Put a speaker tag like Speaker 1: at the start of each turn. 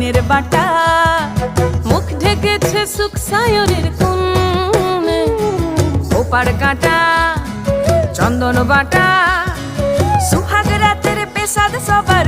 Speaker 1: দিনের বাটা, মুখ ঢেকেছে সুখ সায়রের কোণে, ওপার কাটা চন্দন বাটা, সুহাগ রাতের পেশাদ সবার